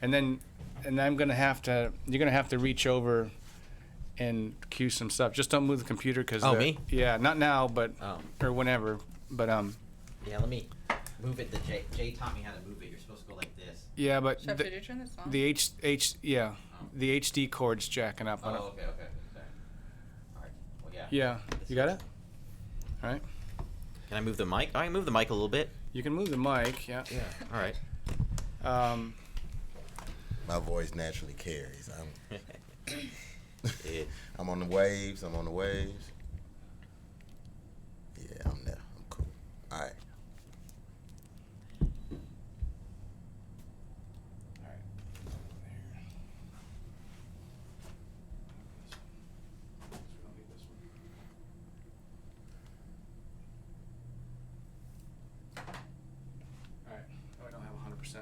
and I'm gonna have to. You're gonna have to reach over and cue some stuff. Just don't move the computer because. Oh, me? Yeah, not now, but or whenever. But Yeah, let me move it. Jay taught me how to move it. You're supposed to go like this. Yeah, but Chef, did you turn this on? the the HD cord's jacking up. Oh, okay. Sorry. All right. Well, yeah. Yeah, you got it. All right. Can I move the mic? I can move the mic a little bit. You can move the mic. Yeah. Yeah. All right. My voice naturally carries. Yeah. I'm on the waves. Yeah, I'm there. I'm cool. All right.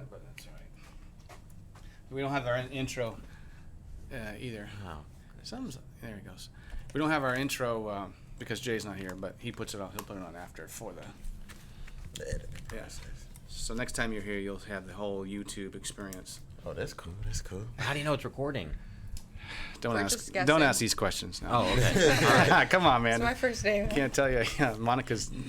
But that's all right. We don't have our intro either. Oh. There he goes. We don't have our intro because Jay's not here, but he puts it on. He'll put it on after for the editing process. So next time you're here, you'll have the whole YouTube experience. Oh, that's cool. How do you know it's recording? Don't We're ask. just guessing. Don't ask these questions. No. Oh, okay. All right. Come on, man. It's my first day. I can't tell you. Yeah,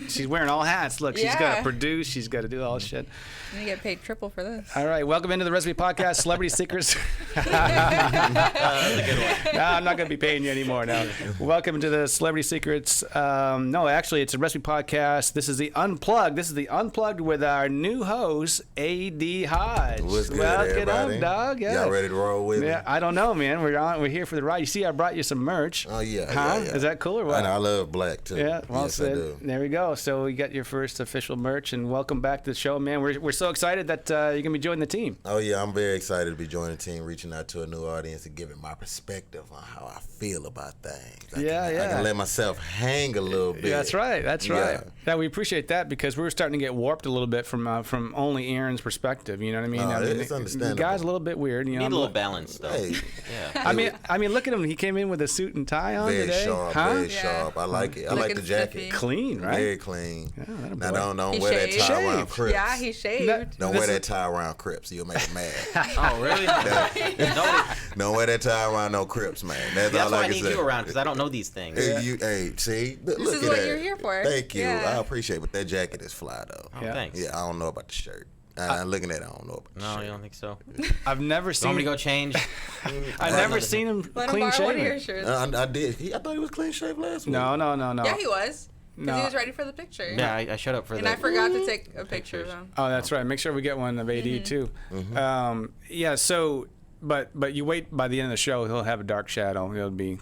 she's wearing all hats. Look, she's got to Yeah. produce. She's got to do all this shit. I'm gonna get paid triple for this. All right, welcome into the Recipe Podcast, Celebrity Secrets. That's a good one. No, I'm not going to be paying you anymore now. Welcome to the Celebrity Secrets. No, actually, it's a Recipe Podcast. This is the Unplugged. This is the Unplugged with our new host, A.D. Hodge. What's good, Welcome everybody? up, dog. Yeah. Y'all ready to roll with me? Yeah, I don't know, man. We're here for the ride. You see, I brought you some merch. Oh, yeah. Huh? Yeah. Is that cool or what? I know. I love black, too. Yeah, well yes, said. I do. There we go. So we got your first official merch, and welcome back to the show, man. We're so excited that you're gonna be joining the team. Oh, yeah. I'm very excited to be joining the team, reaching out to a new audience and giving my perspective on how I feel about things. I can let myself hang a little bit. That's right. Yeah. Yeah, we appreciate that because we were starting to get warped a little bit from only Aaron's perspective. You know what I mean? Oh, I mean, it's understandable. The guy's a little bit weird. You know, Need a little balance, though. Hey, Yeah. I mean, look at him. He came in with a suit and tie on very today. sharp, Huh? very Yeah. sharp. I like it. I like the Looking jacket. spiffy. Clean, right? Very clean. Yeah, that a Now, boy. don't He wear that shaved. tie around Shaved. Crips. Yeah, he shaved. Don't This wear is- that tie around Crips. You'll make it mad. Oh, really? Don't wear that tie around no Crips, man. That's That's all why I I can need say. you around because I don't know these things. Hey, see? Look This is at what that. you're here for. Thank you. Yeah. I appreciate it, but that jacket is fly, though. Oh, Yeah. thanks. Yeah, I don't know about the shirt. I'm looking at it, I don't know about the No, shirt. you don't think so? I've never You want me seen. to go change? I've never seen him Let him clean borrow one of your shaven. shirts. I did. I thought he was clean shaved last week. No. Yeah, he was. Because No. he was ready for the picture. Yeah, I showed up for And the. I forgot to take a picture of Pictures. him. Oh, that's right. Make sure we get one of AD too. Yeah. So, but you wait by the end of the show, he'll have a dark shadow. It'll be.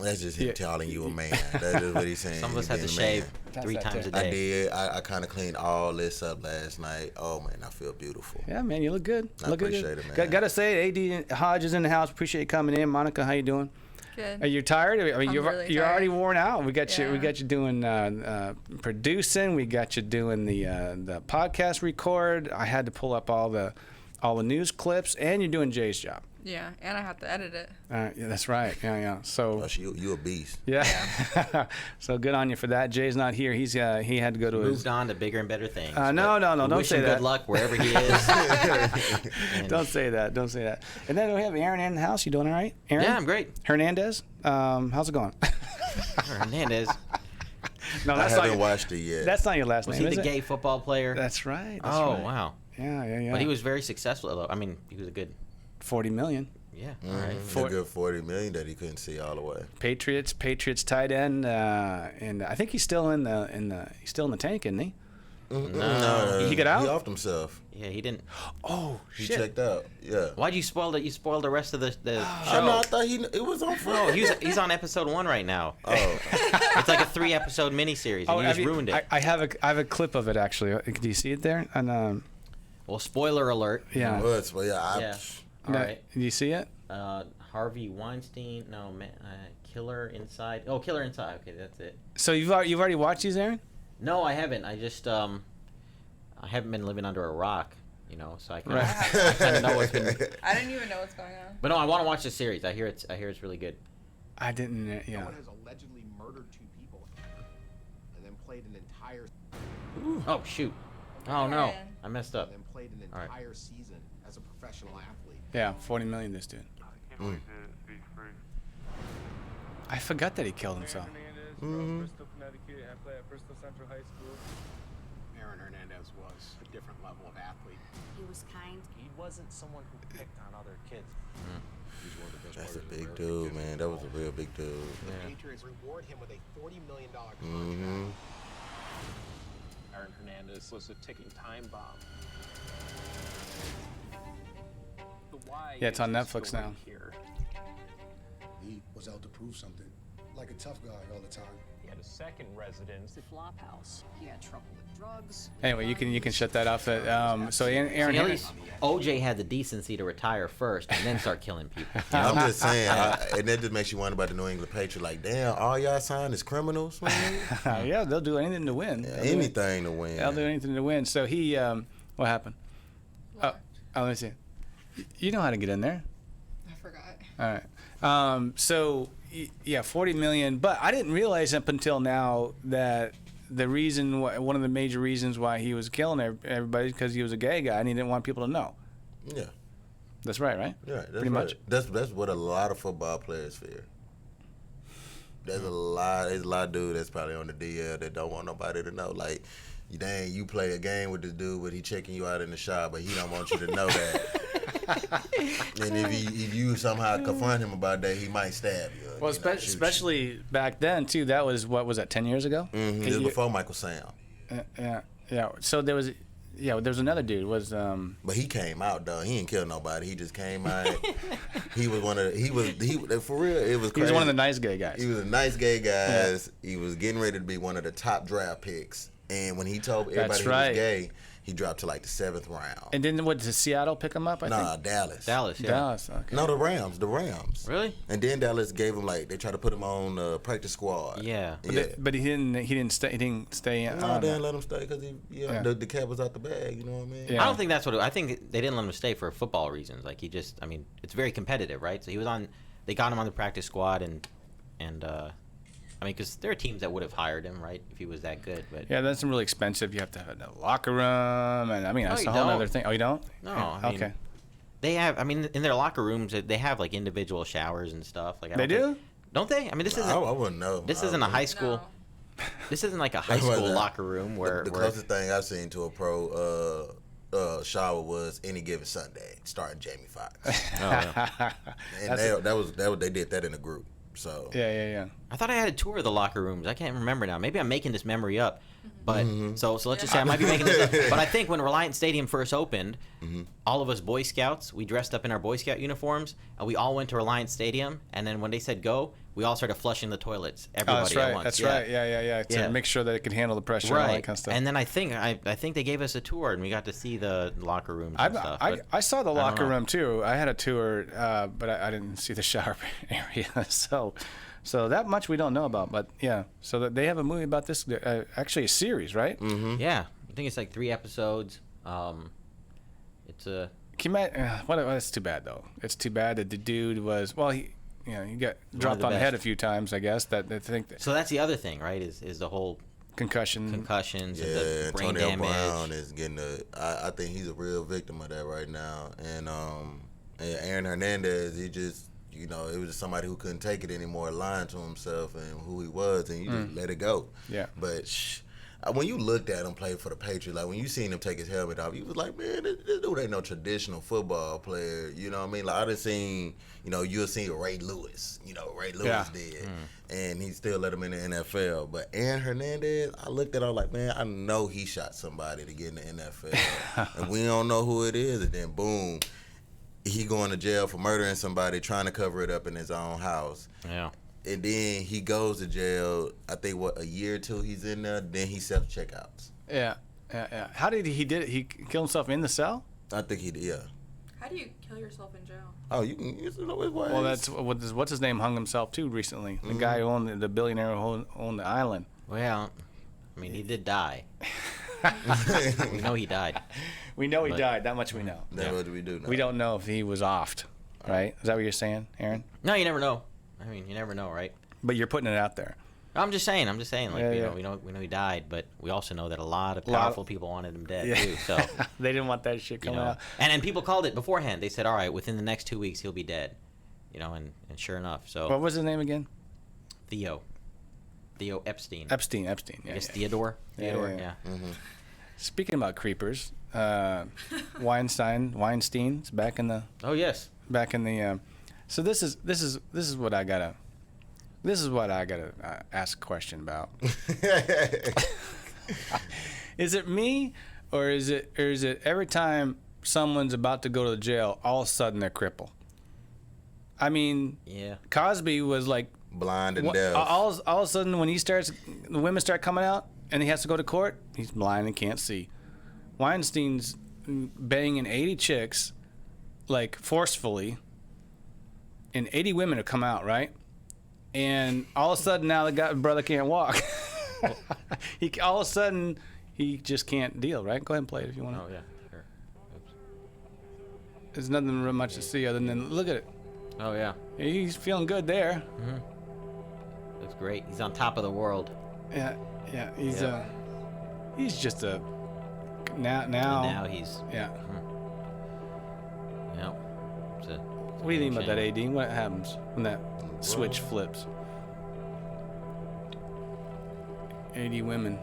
That's just him Yeah. telling you a man. That is what he's saying. Some of us He had to being a man. shave That's 3 that times tip. a I day. did. I kind of cleaned all this up last night. Oh, man, I feel beautiful. Yeah, man, you look good. I Look good. appreciate it, man. Gotta say, AD Hodge is in the house. Appreciate you coming in, Monica. How you doing? Good. Are you tired? I mean, I'm you're really you're tired. already worn out. We got you. We Yeah. got you doing producing. We got you doing the podcast record. I had to pull up all the news clips, and you're doing Jay's job. Yeah, and I have to edit it. Yeah, that's right. Yeah. So Oh, you a beast. yeah. So good on you for that. Jay's not here. He had to go to his. Moved on to bigger and better things. No. But Don't wish say him that. good luck wherever he is. And- Don't say that. Don't say that. And then we have Aaron in the house. You doing all right, Aaron? Yeah, I'm great. Hernandez. How's it going? Hernandez. No, I that's not haven't your, watched it yet. that's not your last Was name, he is the it? gay football player? That's right. That's Oh, right. wow. Yeah. But he was very successful, though. I mean, he was a good. 40 million. Yeah. All right. A good 40 million that he couldn't see all the way. Patriots tight end, and I think he's still in the tank, isn't he? No. He got out? He offed himself. Yeah, he didn't. Oh He shit! checked out. Yeah. Why'd you spoil it? You spoiled the rest of the I show. know. I thought it was on No, Friday. he's on episode 1 right now. Oh. It's like a 3-episode miniseries, and you have just ruined it. I have a clip of it actually. Do you see it there? And Well, spoiler alert. yeah. Well, it's- well, yeah. Yeah. All No, right. Do you see it? Harvey Weinstein. No, man. Killer Inside. Oh, Killer Inside. Okay, that's it. So you've already watched these, Aaron? No, I haven't. I just I haven't been living under a rock, so I kind Right. of know what's been. I didn't even know what's going on. But no, I want to watch the series. I hear it's really good. I didn't. Yeah. Someone has allegedly murdered 2 people and then played an entire Oh shoot! Oh no, Man. I messed up. and then played an All right. entire season as a professional athlete. Yeah, 40 million. This dude. Can't wait to be free. I forgot that he killed himself. Hernandez from Bristol, Connecticut. I play at Bristol Central High School. Aaron Hernandez was a different level of athlete. He was kind. He wasn't someone who picked on other kids. He's one of the best That's a players in big America. dude, man. That was a real big dude. The Patriots reward him with a $40 million contract. Aaron Hernandez was a ticking time bomb. The why Yeah, it's on is Netflix story now. Here. He was out to prove something, like a tough guy all the time. He had a second residence. The flop house. He had trouble with drugs. Anyway, you can shut that off. So Aaron See, at Hernandez. least OJ had the decency to retire first and then start killing people. I'm just saying, and that just makes you wonder about the New England Patriots. Like, damn, all y'all signed is criminals, man. Yeah, they'll do anything to win. Anything to win. They'll do anything to win. So he, what happened? Oh, let me see. You know how to get in there. I forgot. All right. So yeah, 40 million. But I didn't realize up until now that the reason, one of the major reasons why he was killing everybody is because he was a gay guy and he didn't want people to know. Yeah. That's right, right? Yeah, that's Pretty right. much. That's what a lot of football players fear. There's a lot of dudes that's probably on the DL that don't want nobody to know. Like, dang, you play a game with this dude, but he checking you out in the shop, but he don't want you to know that. And if you somehow confront him about that, he might stab you. Well, shoot you. especially back then too. That was what was that? 10 years ago. This was before Michael Sam. Yeah. So there was another dude But he came out though. He didn't kill nobody. He just came out. He was for real. It was crazy. he was one of the nice gay guys. He was a nice gay guys. He was getting ready to be one of the top draft picks. And when he told everybody That's he right. was gay, he dropped to like the 7th round. And then what? Did Seattle pick him up? I Nah, think. Dallas. Dallas, yeah. Dallas. Okay. No, the Rams. Really? And then Dallas gave him they tried to put him on the practice squad. Yeah. But he didn't stay. He didn't stay. No, they didn't let him stay because the cat was out the bag. You know what I mean? Yeah. I don't think that's what I think they didn't let him stay for football reasons. Like it's very competitive, right? So they got him on the practice squad and because there are teams that would have hired him, right, if he was that good. But Yeah, that's really expensive. You have to have a locker room, and that's you a whole don't. other thing. Oh, you don't? No, Yeah, I mean, okay. they have. In their locker rooms, they have like individual showers and stuff. Like They do? don't they? I mean, this isn't. I wouldn't know. This isn't a high school. No. This isn't like a high That's what school the- locker room where. The closest thing I've seen to a pro shower was Any Given Sunday, starring Jamie Foxx. yeah. And they did that in a group. So Yeah. I thought I had a tour of the locker rooms. I can't remember now. Maybe I'm making this memory up. But so let's just say I might be making this up. But I think when Reliant Stadium first opened, all of us Boy Scouts, we dressed up in our Boy Scout uniforms, and we all went to Reliant Stadium. And then when they said go, we all started flushing the toilets. Everybody Oh, that's right. at once. That's right. Yeah. To Yeah. make sure that it could handle the pressure and all that Right. kind of stuff. And then I think they gave us a tour, and we got to see the locker rooms and stuff. but I saw the I don't locker know. room too. I had a tour, but I didn't see the shower area. So that much we don't know about. But yeah, so that they have a movie about this, actually a series, right? Yeah, I think it's like 3 episodes. It's a. Can you it's too bad though. It's too bad that the dude was he got dropped the on the head a best. few times. I guess that they think that So that's the other thing, right? Is the whole concussions. concussions and the brain Antonio damage. Brown is getting I think he's a real victim of that right now. And Aaron Hernandez, he just it was just somebody who couldn't take it anymore, lying to himself and who he was, and you just let it go. Yeah. But when you looked at him play for the Patriots, like when you seen him take his helmet off, you was like, man, this dude ain't no traditional football player. You know what I mean? Like I done seen, you'll see Ray Lewis. Ray Lewis did, and he still let him in the NFL. But Aaron Hernandez, I looked at him like, man, I know he shot somebody to get in the NFL, and we don't know who it is. And then boom, he going to jail for murdering somebody, trying to cover it up in his own house. Yeah. And then he goes to jail, I think, a year or two he's in there. Then he self-checkouts. Yeah. How did he did it? He killed himself in the cell? I think he did, yeah. How do you kill yourself in jail? Oh, you can use it always ways. Well, that's what's his name hung himself too recently. The guy who owned the billionaire who owned the island. Well, I mean, he did die. We know he died. We know he But- died. That much we know. Then what do we do now? We don't know if he was offed, right? Is that what you're saying, Aaron? No, you never know. I mean, you never know, right? But you're putting it out there. I'm just saying. Like, Yeah, you yeah. know, we know he died, but we also know that a lot of powerful people wanted him dead Yeah. too. So They didn't want that shit you coming know, out. and people called it beforehand. They said, all right, within the next 2 weeks he'll be dead. You know, and sure enough, so What was his name again? Theo Epstein. Epstein. Yeah, I guess yeah. Theodore. Yeah, Theodore. yeah. Yeah. Speaking about creepers, Weinstein's back in the. Oh yes. So this is what I gotta. This is what I gotta ask a question about. Is it me, or is it every time someone's about to go to jail, all of a sudden they're crippled? I mean, Yeah. Cosby was like Blind and deaf. all of a sudden when the women start coming out and he has to go to court, he's blind and can't see. Weinstein's banging 80 chicks, like forcefully, and 80 women have come out, right? And all of a sudden now the brother can't walk. All of a sudden he just can't deal, right? Go ahead and play it if you want to. Oh yeah. Sure. Oops. There's nothing real much to see other than look at it. Oh yeah. He's feeling good there. Looks great. He's on top of the world. Yeah. He's Yeah. he's just a now. And now he's. Yeah. Yeah. What do you think about that, AD? What happens when that switch flips? 80 women.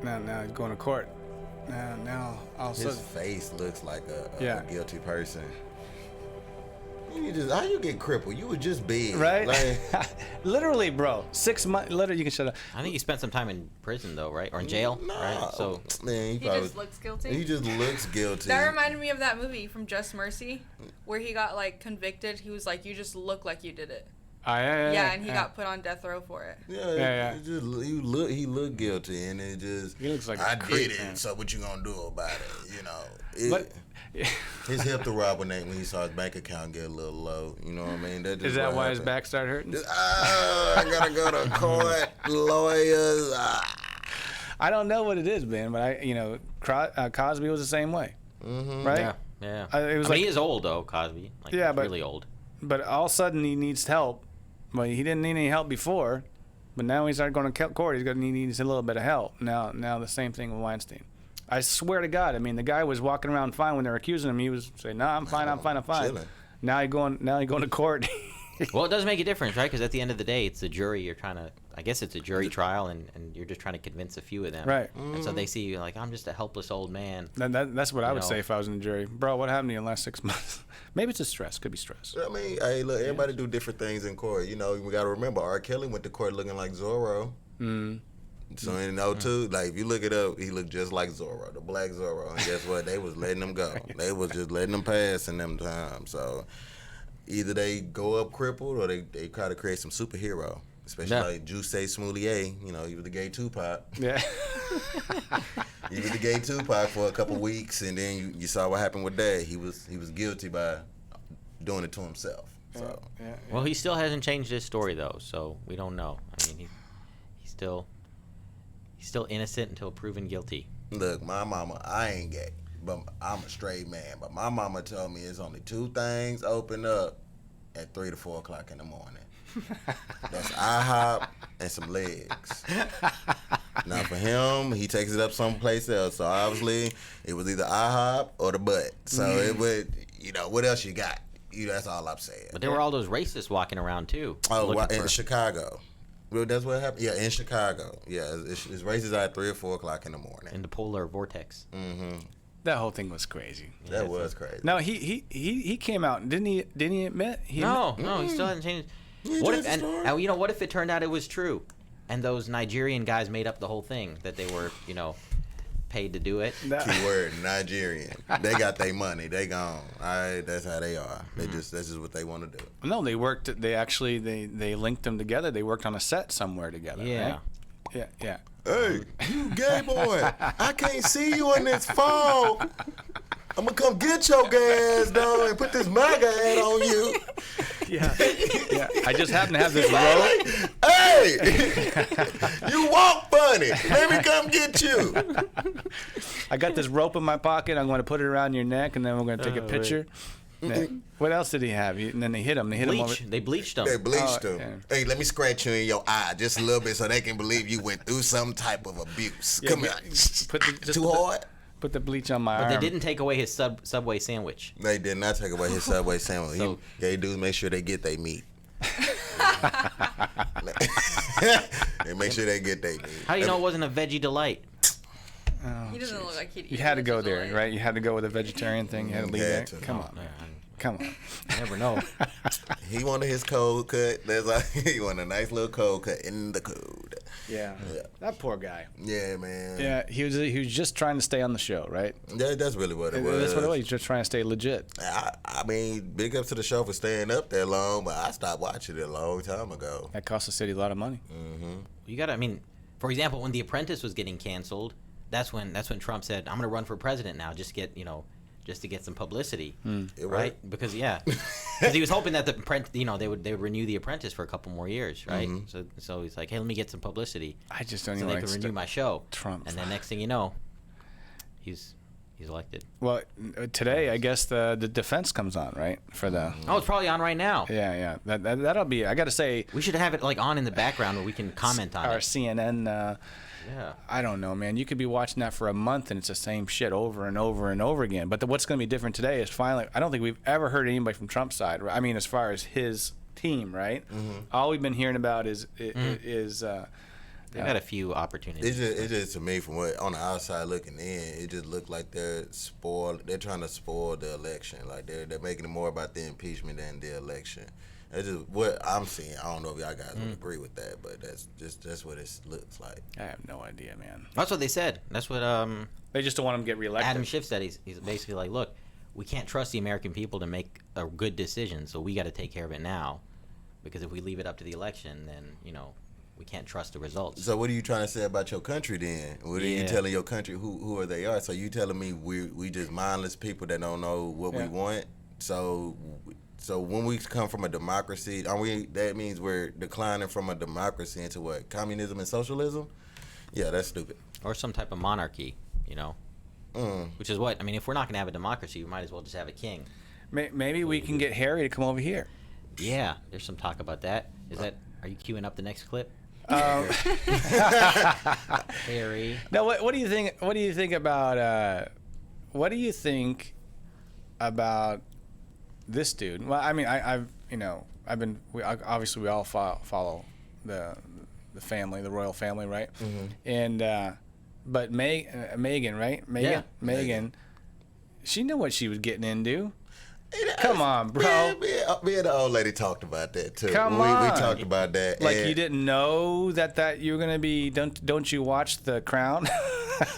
Now he's going to court. Now all of a His sudden. face looks like a Yeah. guilty person. How you get crippled? You were just big, Right? Like, Literally, bro. 6 months. Literally, you can shut up. I think he spent some time in prison though, right? Or in jail, right? So man, He just looks guilty. He just looks guilty. That reminded me of that movie from Just Mercy, where he got like convicted. He was like, "You just look like you did it." Yeah, and he got put on death row for it. Yeah. It just, he looked guilty, and it just. He looks like a I creep, did it. man. So what you gonna do about it? You know. But His hip to rob when he saw his bank account get a little low. You know what I mean? That just is that what why his happened. back started hurting? I gotta go to court, lawyers. I don't know what it is, man. But Cosby was the same way, right? yeah. It was I mean, like, he is old though, Cosby. Like, Yeah, he's but- really old. but all of a sudden he needs help. Well, he didn't need any help before, but now he started going to court. He needs a little bit of help. Now the same thing with Weinstein. I swear to God, I mean, the guy was walking around fine when they were accusing him. He was saying, "No, I'm fine. Chilling. Now he going to court. Well, it does make a difference, right? Because at the end of the day, it's the jury. You're trying to, I guess it's a jury trial, and you're just trying to convince a few of them. Right. And so they see you like, I'm just a helpless old man. That's what I would know. say if I was in the jury. Bro, what happened to you in the last 6 months? Maybe it's just stress. Could be stress. I mean, hey, look, everybody do different things in court. You know, we got to remember, R. Kelly went to court looking like Zorro. So in 02, like, if you look it up, he looked just like Zorro, the black Zorro. And guess what? They was letting him go. They was just letting him pass in them times. So either they go up crippled or they try to create some superhero. Especially like Juice Smoulier. You know, he was the gay Tupac. Yeah. He was the gay Tupac for a couple weeks, and then you saw what happened with that. He was guilty by doing it to himself. So Well, he still hasn't changed his story though, so we don't know. I mean, he's still innocent until proven guilty. look, my mama, I ain't gay, but I'm a straight man. But my mama told me it's only two things open up at 3 to 4 o'clock in the morning. That's IHOP and some legs. Now for him, he takes it up someplace else. So obviously, it was either IHOP or the butt. So it would, what else you got? That's all I'm saying. But there were all those racists walking around too. Oh, looking in for- Chicago. Well, that's what happened. Yeah, in Chicago. Yeah, it's races at 3 or 4 o'clock in the morning. in the polar vortex. That whole thing was crazy. That was crazy. No, he came out. Didn't he admit? No, he still hasn't changed. What if what if it turned out it was true, and those Nigerian guys made up the whole thing that they were paid to do it? Keyword Nigerian. They got their money. They gone. All right, that's how they are. That's just what they want to do. No, they worked. They actually they linked them together. They worked on a set somewhere together. Yeah. Right? Yeah. Hey, you gay boy! I can't see you in this fog. I'm gonna come get your gas, dog, and put this MAGA hat on you. Yeah. I just happen to have this robe. Hey, you walk funny. Let me come get you. I got this rope in my pocket. I'm going to put it around your neck, and then we're going to take a picture. What else did he have? And then they hit him. They hit him over. They bleached him. They bleached him. Yeah. Hey, let me scratch you in your eye just a little bit so they can believe you went through some type of abuse. Yeah, Come here. Too hard? Put the bleach on my arm. But they didn't take away his Subway sandwich. They did not take away his Subway sandwich. So- They do make sure they get their meat. They make sure they get their meat. How do you know it wasn't a veggie delight? He doesn't look like he'd eat. You had to go veggies there, like- right? You had to go with a vegetarian thing. You had to leave Had there. to. Come on, man. Come on. You never know. He wanted his cold cut. That's like he wanted a nice little cold cut in the cold. Yeah. That poor guy. Yeah, man. Yeah, he was just trying to stay on the show, right? Yeah, that's really what it was. That's what it was. He's just trying to stay legit. I mean, big ups to the show for staying up that long, but I stopped watching it a long time ago. That cost the city a lot of money. You gotta. I mean, for example, when The Apprentice was getting canceled, that's when Trump said, "I'm gonna run for president now, just to get some publicity." It Right? worked. Because because he was hoping that they would renew The Apprentice for a couple more years, right? So he's like, hey, let me get some publicity, I just don't so even they like can renew my show. Trump. And then next thing you know, he's elected. Well, today I guess the defense comes on, right? For the Oh, it's probably on right now. yeah. That'll be. I got to say, We should have it like on in the background where we can comment on our it. CNN. Yeah. I don't know, man. You could be watching that for a month and it's the same shit over and over and over again. But what's going to be different today is finally, I don't think we've ever heard anybody from Trump's side. I mean, as far as his team, right? All we've been hearing about is They've had a few opportunities. It just to me, from what on the outside looking in, it just looked like they're spoiled. They're trying to spoil the election. Like they're making it more about the impeachment than the election. That's just what I'm seeing. I don't know if y'all guys would agree with that, but that's what it looks like. I have no idea, man. That's what they said. That's what They just don't want him to get reelected. Adam Schiff said. He's basically like, look, we can't trust the American people to make a good decision, so we got to take care of it now, because if we leave it up to the election, then we can't trust the results. So what are you trying to say about your country then? What are you telling your country who are they are? So you telling me we just mindless people that don't know what we want? So when we come from a democracy, that means we're declining from a democracy into what? Communism and socialism? Yeah, that's stupid. Or some type of monarchy, which is what I mean. If we're not going to have a democracy, we might as well just have a king. Maybe we can get Harry to come over here. Yeah, there's some talk about that. Are you queuing up the next clip? Harry. Now, what do you think? What do you think about? What do you think about this dude? Well, I mean, obviously we all follow the family, the royal family, right? And but Megan, right? Megan, she knew what she was getting into. Come on, bro. Me and the old lady talked about that too. Come we on. talked about that. Like and you didn't know that you were gonna be. Don't you watch The Crown?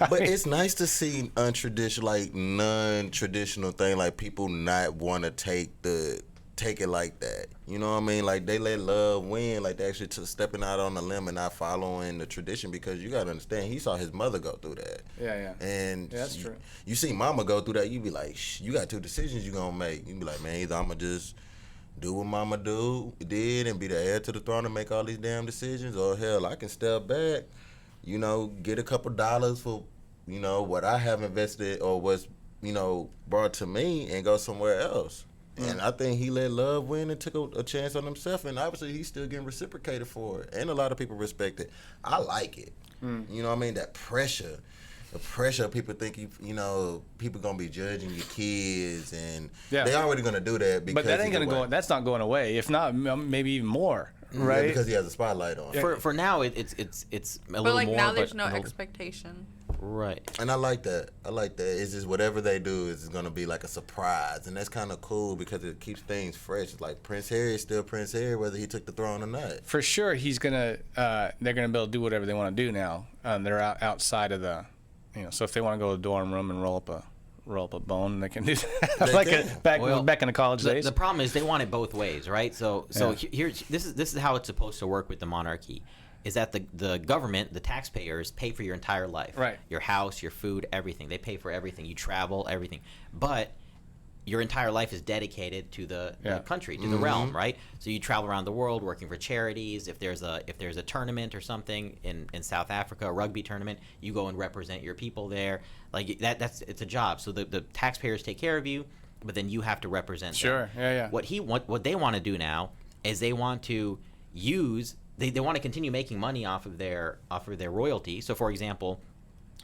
But it's nice to see untraditional, like non-traditional thing, like people not want to take it like that. You know what I mean? Like they let love win, like they actually stepping out on the limb and not following the tradition, because you gotta understand, he saw his mother go through that. Yeah. And Yeah, that's true. You see mama go through that, you be like, you got two decisions you gonna make. You be like, man, either I'm gonna just do what mama did and be the heir to the throne and make all these damn decisions, or hell, I can step back, get a couple dollars for, what I have invested or what's, brought to me, and go somewhere else. And I think he let love win and took a chance on himself, and obviously he's still getting reciprocated for it, and a lot of people respect it. I like it. You know what I mean? That pressure. The pressure, people think people gonna be judging your kids, and they already gonna do that. Because but that ain't gonna go. That's not going away. If not, maybe even more. Right? Yeah, because he has a spotlight on. For now, it's a little But like more. now, there's no expectation. Right. And I like that. It's just whatever they do is going to be like a surprise. And that's kind of cool because it keeps things fresh. It's like Prince Harry is still Prince Harry, whether he took the throne or not. For sure, they're going to be able to do whatever they want to do now. They're outside of the, so if they want to go to the dorm room and roll up a bone, they can do that. Back in the college days. The problem is they want it both ways, right? So here's this is how it's supposed to work with the monarchy. Is that the government, the taxpayers, pay for your entire life. Right. Your house, your food, everything. They pay for everything. You travel, everything. But your entire life is dedicated to the country, to the realm, right? So you travel around the world working for charities. If there's a tournament or something in South Africa, a rugby tournament, you go and represent your people there. Like it's a job. So the taxpayers take care of you. but then you have to represent Sure. them. What they want to do now is they want to use they want to continue making money off of their royalty. So for example,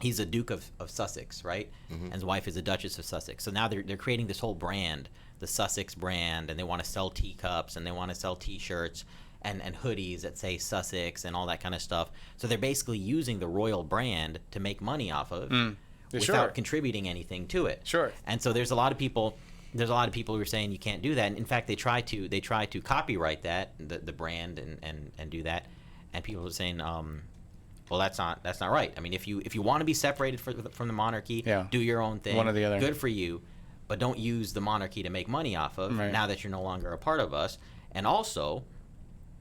he's a Duke of Sussex, right? And his wife is a Duchess of Sussex. So now they're creating this whole brand, the Sussex brand, and they want to sell teacups and they want to sell T-shirts and hoodies that say Sussex and all that kind of stuff. So they're basically using the royal brand to make money off of without contributing anything to it. Sure. And so there's a lot of people who are saying you can't do that. And in fact, they try to copyright that, the brand and do that. And people are saying, well, that's not right. I mean, if you want to be separated from the monarchy, do your own thing. One or the other. Good for you, but don't use the monarchy to make money off of. Right. Now that you're no longer a part of us, and also,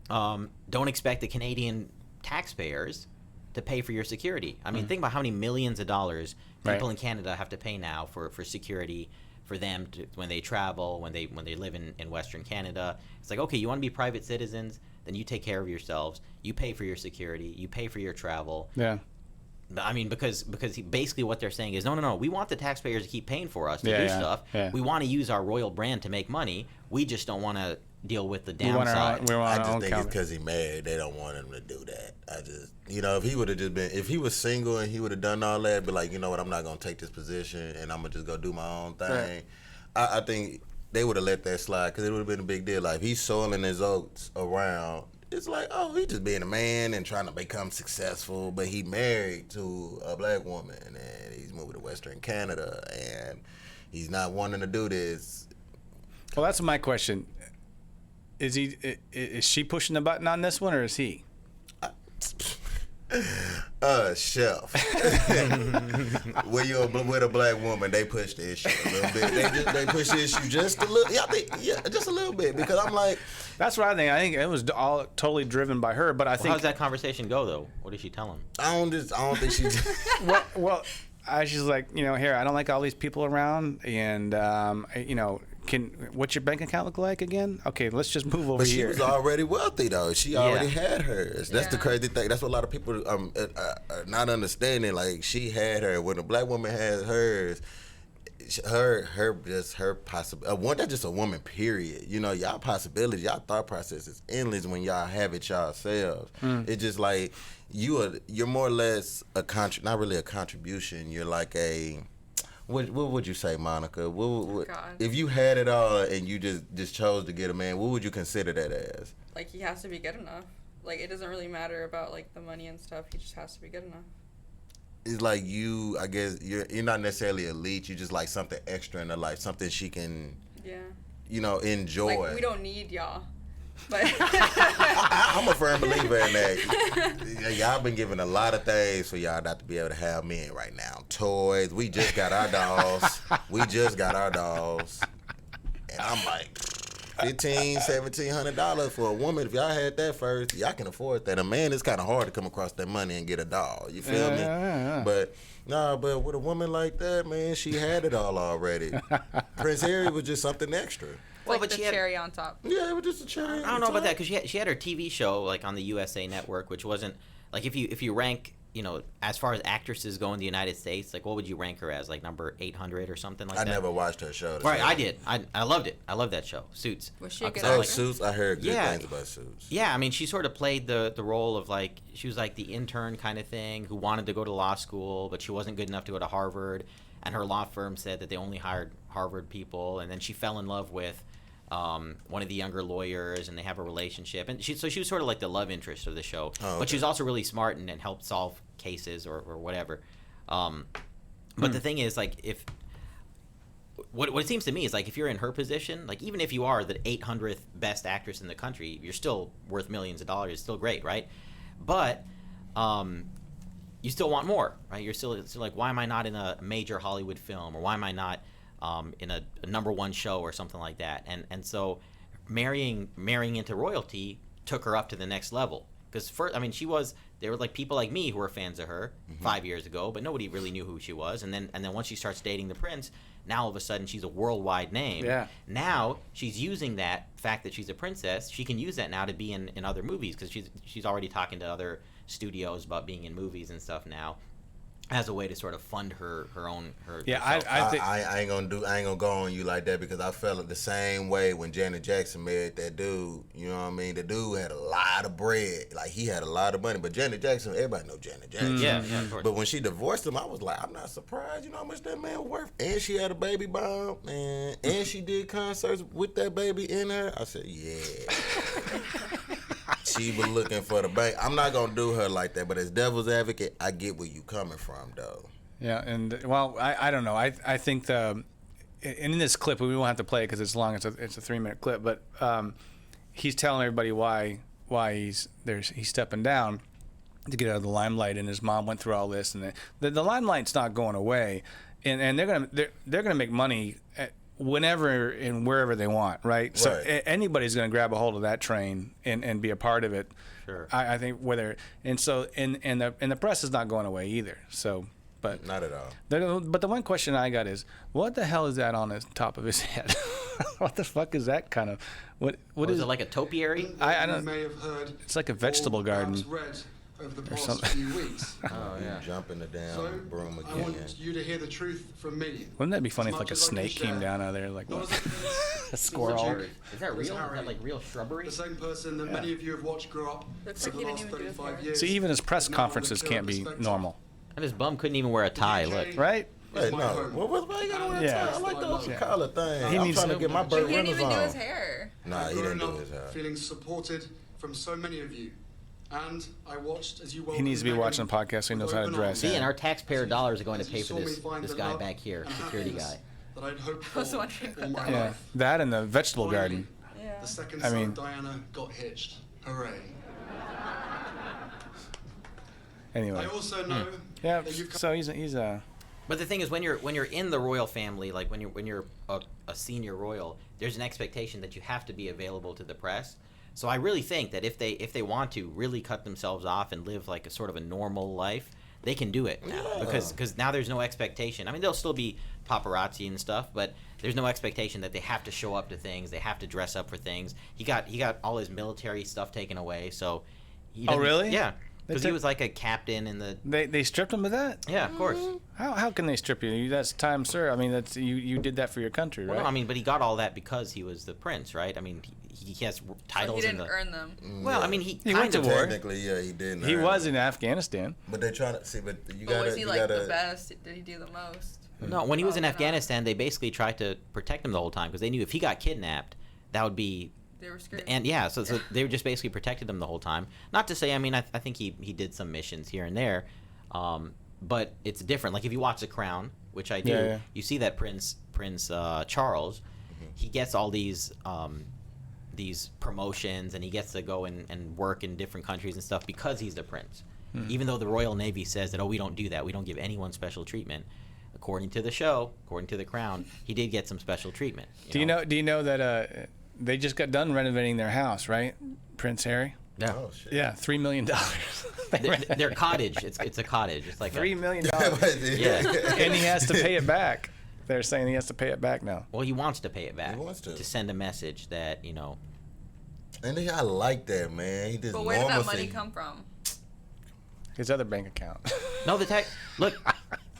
don't expect the Canadian taxpayers to pay for your security. I mean, think about how many millions of dollars people in Canada have to pay now for security for them when they travel, when they live in Western Canada. It's like, okay, you want to be private citizens, then you take care of yourselves. You pay for your security. You pay for your travel. Yeah. I mean, because basically what they're saying is, no, we want the taxpayers to keep paying for us to do stuff. Yeah. We want to use our royal brand to make money. We just don't want to deal with the downside. I just think it's because he married. They don't want him to do that. If he would have just been, if he was single and he would have done all that, be like, you know what, I'm not gonna take this position and I'm gonna just go do my own thing. Right. I think they would have let that slide because it would have been a big deal. Like, he's soiling his oats around. It's like, oh, he just being a man and trying to become successful, but he married to a black woman and he's moving to Western Canada and he's not wanting to do this. Well, that's my question. Is she pushing the button on this one, or is he? Chef. When you're with a black woman, they push the issue a little bit. They push the issue just a little. Yeah, just a little bit, because I'm like. That's what I think. I think it was all totally driven by her, but I think. How's that conversation go though? What did she tell him? I don't think she. well, she's like, here, I don't like all these people around, and what's your bank account look like again? Okay, let's just move over here. But she was already wealthy, though. She already had hers. That's the crazy thing. That's what a lot of people are not understanding. Like, she had her. When a black woman has hers, her possible. That's just a woman, period. Y'all possibilities, y'all thought process is endless when y'all have it yourselves. It's just like you're more or less not really a contribution. You're like a. What would you say, Monica? If you had it all and you just chose to get a man, what would you consider that as? Like, he has to be good enough. Like, it doesn't really matter about like the money and stuff. He just has to be good enough. It's like I guess you're not necessarily elite. You just like something extra in her life, something she can, enjoy. Like, we don't need y'all. But I'm a firm believer in that. Y'all been given a lot of things for y'all not to be able to have men right now. Toys. We just got our dolls. And I'm like, $1,700 for a woman. If y'all had that first, y'all can afford that. A man, it's kind of hard to come across that money and get a doll. You feel me? Yeah. But with a woman like that, man, she had it all already. Prince Harry was just something extra. Well, but the cherry on top. Yeah, it was just a cherry. I don't know about that, because she had her TV show like on the USA Network, which wasn't like, if you rank, as far as actresses go in the United States, like, what would you rank her as? Like number 800 or something like that? I never watched her show. Right, I did. I loved it. I loved that show, Suits. Was she a good actor? Suits. I heard good things about Suits. Yeah, I mean, she sort of played the role of, like, she was like the intern kind of thing who wanted to go to law school, but she wasn't good enough to go to Harvard, and her law firm said that they only hired Harvard people, and then she fell in love with one of the younger lawyers, and they have a relationship, and she was sort of like the love interest of the show. But she was also really smart and helped solve cases or whatever. But the thing is, like, if what it seems to me is, like, if you're in her position, like, even if you are the 800th best actress in the country, you're still worth millions of dollars. It's still great, right? But you still want more, right? You're still like, why am I not in a major Hollywood film, or why am I not in a number one show or something like that? And so marrying into royalty took her up to the next level. Because first, I mean, there were like people like me who were fans of her 5 years ago, but nobody really knew who she was. And then once she starts dating the prince, now all of a sudden she's a worldwide name. Yeah. Now she's using that fact that she's a princess. She can use that now to be in other movies, because she's already talking to other studios about being in movies and stuff now. as a way to sort of fund her own. Yeah, herself. I ain't gonna go on you like that because I felt the same way when Janet Jackson married that dude. You know what I mean? The dude had a lot of bread, like he had a lot of money. But Janet Jackson, everybody know Janet Jackson. Yeah, of course. But when she divorced him, I was like, I'm not surprised. You know how much that man worth? And she had a baby bomb, man. And she did concerts with that baby in her. I said, yeah. She was looking for the bank. I'm not gonna do her like that, but as devil's advocate, I get where you coming from, though. Yeah, and well, I don't know. I think in this clip we won't have to play it because it's long. It's a 3-minute clip, but he's telling everybody why he's stepping down to get out of the limelight, and his mom went through all this, and the limelight's not going away, and they're gonna make money whenever and wherever they want, right? So anybody's going to grab a hold of that train and be a part of it. Sure. I think and the press is not going away either. So, but not at all. But the one question I got is, what the hell is that on the top of his head? What the fuck is that kind of what is it, like a topiary? I don't. You may have heard, It's like a vegetable garden. Read over the past something. few weeks. Oh yeah. Jumping the damn So broom I again. want you to hear the truth from me. Wouldn't that be funny As if like a much as I can snake came share. down out of there, like Not what? as a prince, A squirrel? Duke, Is that real? as Is Harry, that like real shrubbery? the same person that many of you have watched grow up Looks over like the he last didn't even do his 35 hair. years. See, even his press is now on the conferences clear can't be perspective. normal, And his bum couldn't even wear a tie. Look. right? It's Hey, my no. home. Why you gotta wear a Yeah. tie? I like those Yeah. collar things. He I'm needs trying to to- get my But Burt he didn't even do Reynolds his on. hair. Nah, I've he didn't grown do up his hair. feeling supported from so many of you. And I watched as you He needs to be watching a podcast so he knows how to dress. See, and our taxpayer dollars are going to As pay you for saw me this find the guy love back here, and security happiness guy. that I'd hoped I was for wondering all my Yeah, life. that and the vegetable garden. Yeah. The second I son mean- of Diana got hitched. Hooray. Anyway, I also know yeah. that you've So he's a. But the thing is, when you're in the royal family, like when you're a senior royal, there's an expectation that you have to be available to the press. So I really think that if they want to really cut themselves off and live like a sort of a normal life, they can do it now because now there's no expectation. I mean, there'll still be paparazzi and stuff, but there's no expectation that they have to show up to things, they have to dress up for things. He got all his military stuff taken away, so. Oh, really? Yeah. Because he was like a captain in the. They stripped him of that. Yeah, of course. How can they strip you? That's time, sir. I mean, that's you did that for your country, right? Well, no, I mean, but he got all that because he was the prince, right? I mean, he has So titles he in didn't the. earn them. Well, I mean, he He went kind to of. war. Technically, yeah, he didn't. He earn was it. in Afghanistan. But they're trying to see. But you But gotta. was he you like gotta, the best? Did he do the most? No, when he was in Probably not. Afghanistan, they basically tried to protect him the whole time because they knew if he got kidnapped, that would be. They were screwed. And yeah, so they just basically protected him the whole time. Not to say, I mean, I think he did some missions here and there, but it's different. Like if you watch The Crown, which I do, Yeah. you see that Prince Charles, he gets all these promotions and he gets to go and work in different countries and stuff because he's the prince. Even though the Royal Navy says that, oh, we don't do that, we don't give anyone special treatment. According to the show, according to The Crown, he did get some special treatment. Do you know that they just got done renovating their house, right? Prince Harry. Yeah. Oh shit. Yeah, $3 million. Their cottage. It's a cottage. It's like $3 million. Yeah. And he has to pay it back. They're saying he has to pay it back now. Well, he wants to pay it back. He wants to. send a message that And I like that, man. He just But where did that normalcy. money come from? His other bank account. No, the tech. Look,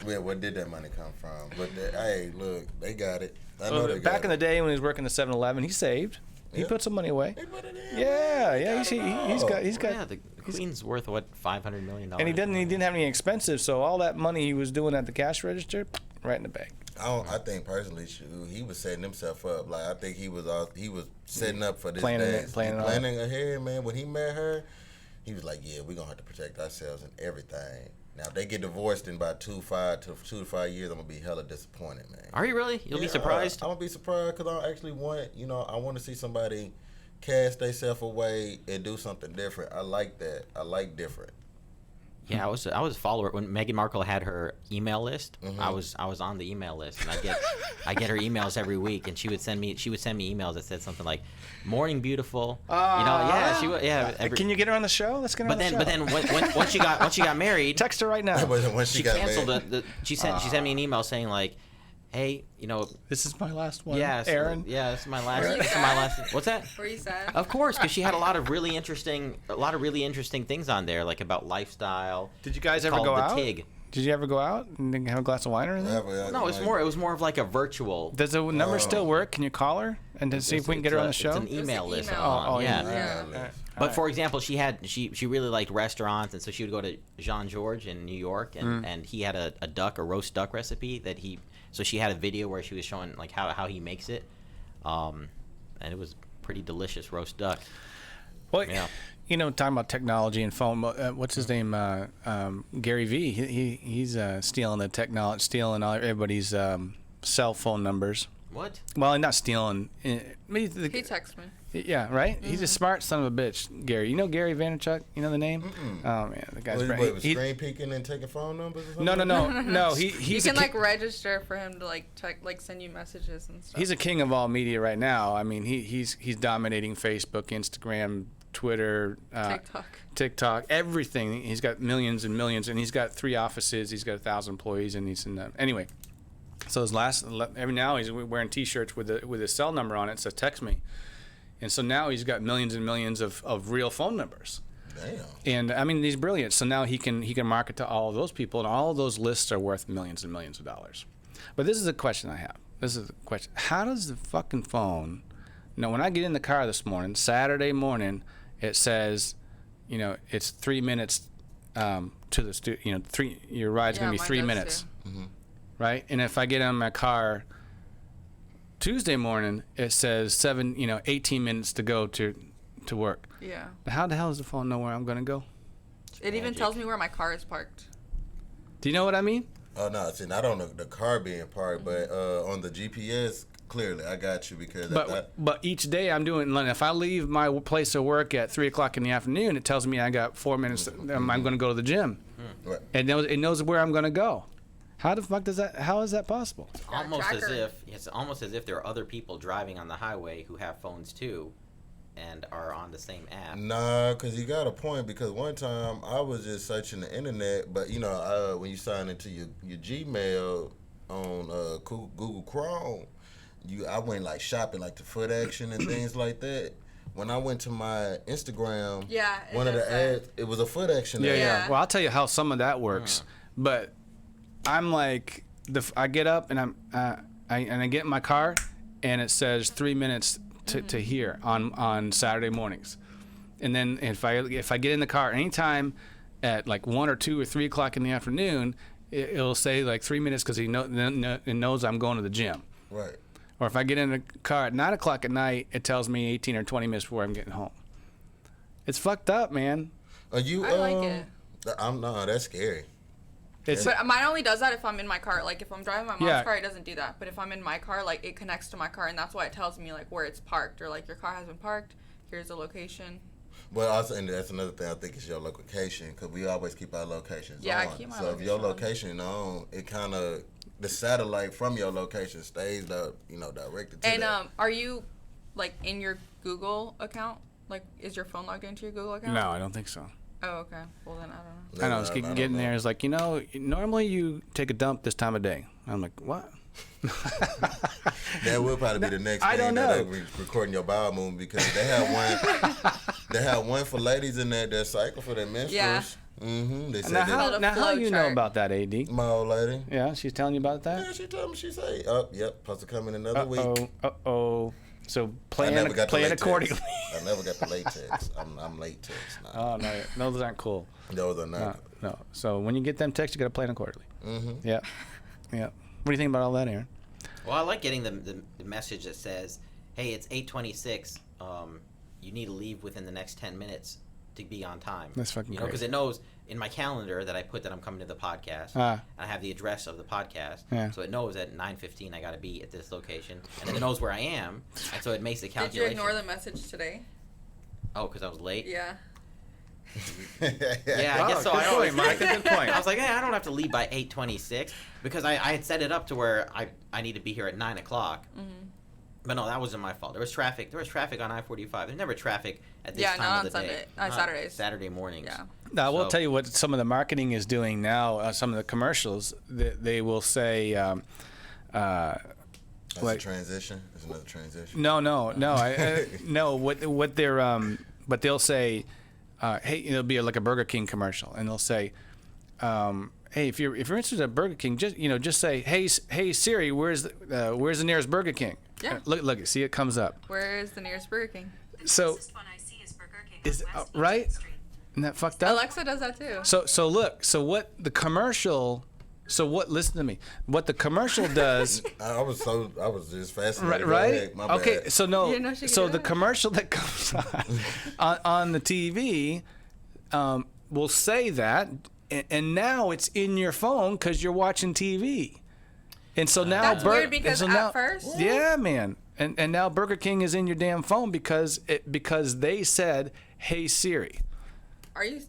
Where did that money come from? But hey, look, they got it. I know they got Back in the it. day when he was working at 7-Eleven, he saved. He Yeah. put some money away. They put it in, Yeah, man. yeah. They He's got it got. yeah, the Queen's worth what, $500 million. And he didn't have any expenses, so all that money he was doing at the cash register, right in the bank. I think personally, he was setting himself up. Like I think he was setting up for this Planning day. it, planning all planning ahead, man. When he met her, he was like, "Yeah, we're gonna have to protect ourselves and everything." Now, if they get divorced in about 2 to 5 years, I'm gonna be hella disappointed, man. Are you really? You'll be surprised. I'm gonna be surprised because I actually want, I want to see somebody cast themselves away and do something different. I like that. I like different. Yeah, I was a follower when Meghan Markle had her email list. Mhm. I was on the email list, and I get her emails every week, and she would send me emails that said something like, "Morning, beautiful." She would. Yeah. Can you get her on the show? Let's get her on the show. But then once she got married, Text her right now. When she got canceled married. she sent me an email saying like, "Hey, This is my last one. yeah, Aaron. yeah, this is my last. Were you This is my last. What's that?" Were you sad? Of course, because she had a lot of really interesting things on there, like about lifestyle. Did you guys ever called go the out? TIG. Did you ever go out and have a glass of wine or anything? No, it was more of like a virtual. Does the number still work? Can you call her and to see if we can get her on the show? It's an email list. Yeah. But for example, she really liked restaurants, and so she would go to Jean Georges in New York, and he had a roast duck recipe so she had a video where she was showing like how he makes it, and it was pretty delicious roast duck. Well, talking about technology and phone. What's his name? Gary Vee. He's stealing the technology, stealing everybody's cell phone numbers. What? Well, not stealing. He texted me. Yeah, right? He's a smart son of a bitch, Gary. You know Gary Vaynerchuk? You know the name? Oh, man. The guy's great. Was screen peeking and taking phone numbers or something? No. He's you can, register for him to, send you messages and stuff. He's a king of all media right now. I mean, he's dominating Facebook, Instagram, Twitter, TikTok, everything. He's got millions and millions, and he's got 3 offices. He's got 1,000 employees, and he's in the... Anyway, so every now he's wearing T-shirts with his cell number on it. It says, text me. And so now he's got millions and millions of real phone numbers. Damn. And I mean, he's brilliant. So now he can market to all of those people, and all of those lists are worth millions and millions of dollars. But this is a question I have. How does the fucking phone know when I get in the car this morning, Saturday morning, it says, it's 3 minutes to the studio. Your ride's gonna be 3 minutes, right? And if I get in my car Tuesday morning, it says 18 minutes to go to work. Yeah. But how the hell does the phone know where I'm going to go? It even tells me where my car is parked. Do you know what I mean? Oh, no. See, not on the car being parked, but on the GPS, clearly, I got you because... But each day I'm doing... If I leave my place of work at 3 o'clock in the afternoon, it tells me I got 4 minutes. I'm going to go to the gym. Right. And it knows where I'm going to go. How the fuck how is that possible? It's almost as if there are other people driving on the highway who have phones too and are on the same app. Nah, because you got a point, because one time I was just searching the internet, but when you sign into your Gmail on Google Chrome, I went shopping the foot action and things like that. When I went to my Instagram, one of the ads, it was a foot action ad. Yeah. Well, I'll tell you how some of that works, but I'm I get up and I get in my car, and it says 3 minutes to here on Saturday mornings, and then if I get in the car anytime at 1 or 2 or 3 o'clock in the afternoon, it'll say 3 minutes because it knows I'm going to the gym. Right. Or if I get in the car at 9 o'clock at night, it tells me 18 or 20 minutes before I'm getting home. It's fucked up, man. Are you? I like it. That's scary. But mine only does that if I'm in my car. If I'm driving my mom's car, it doesn't do that. But if I'm in my car, it connects to my car, and that's why it tells me where it's parked, or your car has been parked. Here's the location. Well, also, and that's another thing I think is your location, because we always keep our locations on. I keep my location if your location on, it kind of the satellite from your location stays directed to. And that. Are you in your Google account? Is your phone logged into your Google account? No, I don't think so. Oh, okay. Well, then I don't know. I know. It's getting there. It's normally you take a dump this time of day. I'm like, what? That will probably be the next thing that they're recording your bowel movement, because they have one for ladies in there that cycle for their menstruals. Yeah. Mm-hmm. They said now how do you know about that, AD? My old lady. Yeah, she's telling you about that? Yeah, she told me. She say, yep, supposed to come in another week. So plan accordingly. I never got the latex. I'm latex now. Oh, no, those aren't cool. Those are not. No. So when you get them texts, you got to plan accordingly. Mm-hmm. Yeah. What do you think about all that, Aaron? Well, I like getting the message that says, hey, it's 8:26. You need to leave within the next 10 minutes to be on time. That's fucking because it knows in my calendar that I put that I'm coming to the podcast. I have the address of the podcast, so it knows at 9:15 I got to be at this location, and then it knows where I am, and so it makes the calculation. Did you ignore the message today? Oh, because I was late? Yeah. Yeah, I guess so. Good point, Mike. Good point. I was like, hey, I don't have to leave by 8:26 because I had set it up to where I need to be here at 9 o'clock. Mm-hmm. But no, that wasn't my fault. There was traffic. There was traffic on I-45. There's never traffic at this time of the day. Saturdays. Saturday mornings. Yeah. Now, I will tell you what some of the marketing is doing now. Some of the commercials, they will say. That's a transition. That's another transition. No. No. What they're but they'll say, hey, it'll be like a Burger King commercial, and they'll say, hey, if you're interested in Burger King, just say, hey Siri, where's the nearest Burger King? Yeah. Look, see, it comes up. Where is the nearest Burger King? So one I see is Burger King is right? Isn't that fucked up? Alexa does that too. So look, listen to me. What the commercial does, I was just fascinated. right? Go ahead, my Okay, bad. so no, You didn't know she could so do the that? commercial that comes on the TV will say that, and now it's in your phone because you're watching TV, and so now That's weird because at first- yeah, man, and now Burger King is in your damn phone because they said, "Hey Siri." Are you?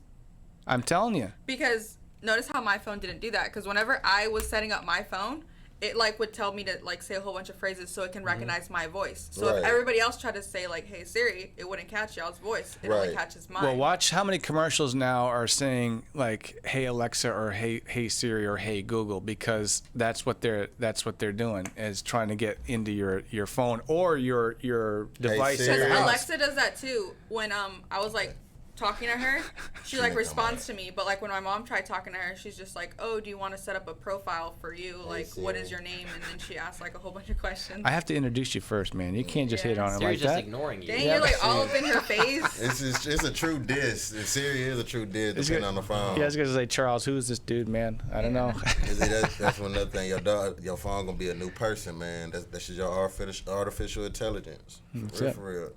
I'm telling you. Because notice how my phone didn't do that. Because whenever I was setting up my phone, it like would tell me to like say a whole bunch of phrases so it can recognize my voice. So Right. if everybody else tried to say like, "Hey Siri," it wouldn't catch y'all's voice. It only Right. catches mine. Well, watch how many commercials now are saying like "Hey Alexa" or "Hey Siri" or "Hey Google," because that's what they're doing, is trying to get into your phone or your device. Siri. at the Because house. Alexa does that too. When I was like talking to her, she like responds to me. But like when my mom tried talking to her, she's just like, "Oh, do you want to set up a profile for you? Like, what is your name?" And then she asked like a whole bunch of questions. I have to introduce you first, man. You can't just hit on it Siri's like just that. ignoring you. Dang, you're like all up in her face. It's a true diss. Siri is a true diss, depending on the phone. Yeah, I was gonna say, Charles, who's this dude, man? I don't know. That's one other thing. Your phone gonna be a new person, man. That's just your artificial intelligence. That's For real, it. for real.